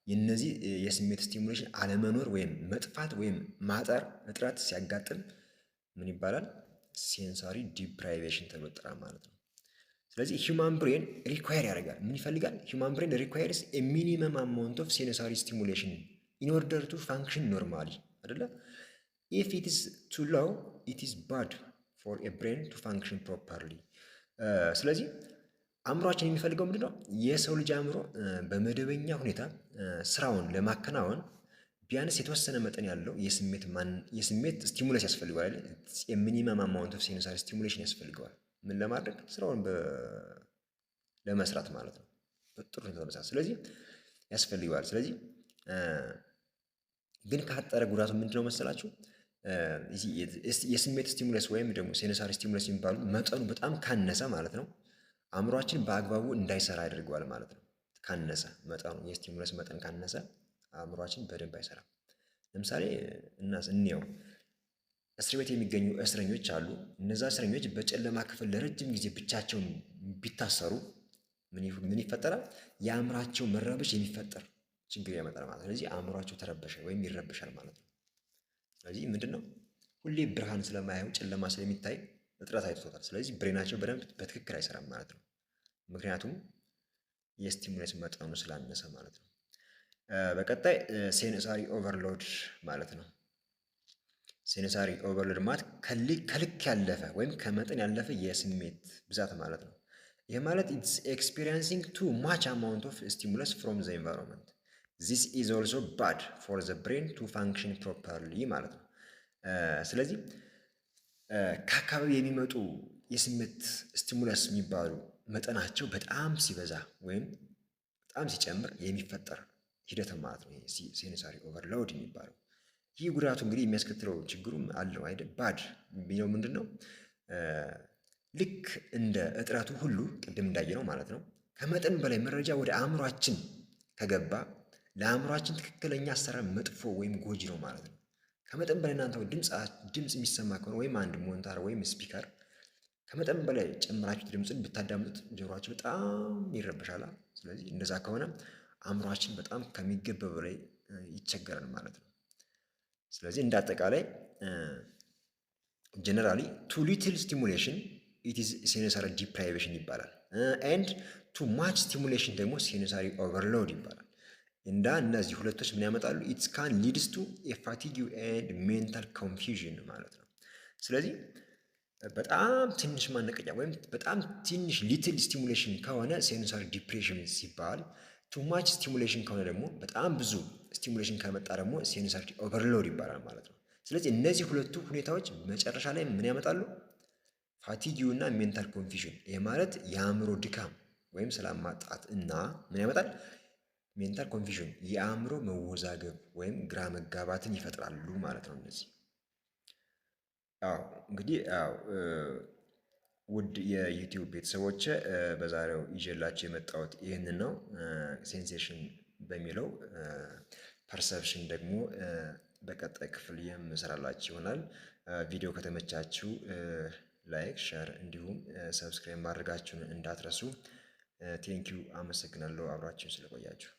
የነዚህ የስሜት ስቲሙሌሽን አለመኖር ወይም መጥፋት ወይም ማጠር እጥረት ሲያጋጥም ምን ይባላል? ሴንሳሪ ዲፕራይቬሽን ተብሎ ይጠራል ማለት ነው። ስለዚህ ሂውማን ብሬን ሪኳየር ያደርጋል። ምን ይፈልጋል? ሂውማን ብሬን ሪኳየርስ ኤ ሚኒመም አማውንት ኦፍ ሴንሳሪ ስቲሙሌሽን ኢን ኦርደር ቱ ፋንክሽን ኖርማሊ አይደለ? ኢፍ ኢት ኢዝ ቱ ሎው ኢት ኢዝ ባድ ፎር ኤ ብሬን ቱ ፋንክሽን ፕሮፐርሊ። ስለዚህ አእምሯችን የሚፈልገው ምንድነው? የሰው ልጅ አእምሮ በመደበኛ ሁኔታ ስራውን ለማከናወን ቢያንስ የተወሰነ መጠን ያለው የስሜት ስቲሙለስ ያስፈልገዋል። ሚኒመም አማውንት ኦፍ ሴንሳሪ ስቲሙሌሽን ያስፈልገዋል። ምን ለማድረግ? ስራውን ለመስራት ማለት ነው፣ በጥሩ ሁኔታ ለመስራት። ስለዚህ ያስፈልገዋል። ስለዚህ ግን ካጠረ ጉዳቱ ምንድነው መሰላችሁ? የስሜት ስቲሙለስ ወይም ደግሞ ሴንሳሪ ስቲሙለስ የሚባሉ መጠኑ በጣም ካነሰ ማለት ነው አእምሯችን በአግባቡ እንዳይሰራ ያደርገዋል ማለት ነው። ካነሰ መጠኑ የስቲሙለስ መጠን ካነሰ አእምሯችን በደንብ አይሰራም። ለምሳሌ እንየው፣ እስር ቤት የሚገኙ እስረኞች አሉ። እነዛ እስረኞች በጨለማ ክፍል ለረጅም ጊዜ ብቻቸውን ቢታሰሩ ምን ይፈጠራል? የአእምሯቸው መረበሽ የሚፈጠር ችግር ያመጣል ማለት ነው። ስለዚህ አእምሯቸው ተረበሸ ወይም ይረበሻል ማለት ነው። ስለዚህ ምንድነው? ሁሌ ብርሃን ስለማያየው ጨለማ ስለሚታይ እጥረት አይቶታል። ስለዚህ ብሬናቸው በደንብ በትክክል አይሰራም ማለት ነው። ምክንያቱም የስቲሙለስ መጠኑ ስላነሰ ማለት ነው። በቀጣይ ሴንሳሪ ኦቨርሎድ ማለት ነው። ሴንሳሪ ኦቨርሎድ ማለት ከልክ ያለፈ ወይም ከመጠን ያለፈ የስሜት ብዛት ማለት ነው። ይህ ማለት ኢትስ ኤክስፒሪየንሲንግ ቱ ማች አማውንት ኦፍ ስቲሙለስ ፍሮም ዘ ኤንቫይሮንመንት ዚስ ኢዝ ኦልሶ ባድ ፎር ዘ ብሬን ቱ ፋንክሽን ፕሮፐርሊ ማለት ነው። ስለዚህ ከአካባቢ የሚመጡ የስሜት ስቲሙለስ የሚባሉ መጠናቸው በጣም ሲበዛ ወይም በጣም ሲጨምር የሚፈጠር ሂደት ማለት ነው ሴንሳሪ ኦቨርሎድ የሚባለው። ይህ ጉዳቱ እንግዲህ የሚያስከትለው ችግሩም አለው አይደል? ባድ የሚለው ምንድን ነው? ልክ እንደ እጥረቱ ሁሉ ቅድም እንዳየነው ማለት ነው ከመጠን በላይ መረጃ ወደ አእምሯችን ከገባ ለአእምሯችን ትክክለኛ አሰራር መጥፎ ወይም ጎጂ ነው ማለት ነው። ከመጠን በላይ እናንተ ድምፅ የሚሰማ ከሆነ ወይም አንድ ሞንታር ወይም ስፒከር ከመጠን በላይ ጨምራችሁ ድምፅን ብታዳምጡት ጆሮአችሁ በጣም ይረበሻል። ስለዚህ እንደዛ ከሆነ አእምሯችን በጣም ከሚገባ በላይ ይቸገራል ማለት ነው። ስለዚህ እንደ አጠቃላይ ጀነራሊ ቱ ሊትል ስቲሙሌሽን ኢት ኢዝ ሴንሳሪ ዲፕራይቬሽን ይባላል። ኤንድ ቱ ማች ስቲሙሌሽን ደግሞ ሴንሳሪ ኦቨርሎድ ይባላል። እና እነዚህ ሁለቶች ምን ያመጣሉ? ኢትስ ካን ሊድስ ቱ ፋቲግ ኤንድ ሜንታል ኮንፊውዥን ማለት ነው። ስለዚህ በጣም ትንሽ ማነቀጫ ወይም በጣም ትንሽ ሊትል ስቲሙሌሽን ከሆነ ሴንሳሪ ዲፕሬሽን ሲባል፣ ቱ ማች ስቲሙሌሽን ከሆነ ደግሞ በጣም ብዙ ስቲሙሌሽን ከመጣ ደግሞ ሴንሳሪ ኦቨርሎድ ይባላል ማለት ነው። ስለዚህ እነዚህ ሁለቱ ሁኔታዎች መጨረሻ ላይ ምን ያመጣሉ? ፋቲጊው እና ሜንታል ኮንፊውዥን። ይህ ማለት የአእምሮ ድካም ወይም ሰላም ማጣት እና ምን ያመጣል? ሜንታል ኮንፊውዥን፣ የአእምሮ መወዛገብ ወይም ግራ መጋባትን ይፈጥራሉ ማለት ነው። እነዚህ እንግዲህ ውድ የዩቲዩብ ቤተሰቦች በዛሬው ይዤላችሁ የመጣሁት ይህንን ነው። ሴንሴሽን በሚለው ፐርሰፕሽን ደግሞ በቀጣይ ክፍል የምሰራላችሁ ይሆናል። ቪዲዮ ከተመቻችሁ ላይክ፣ ሸር እንዲሁም ሰብስክራይብ ማድረጋችሁን እንዳትረሱ። ቴንኪው፣ አመሰግናለሁ አብራችሁን ስለቆያችሁ።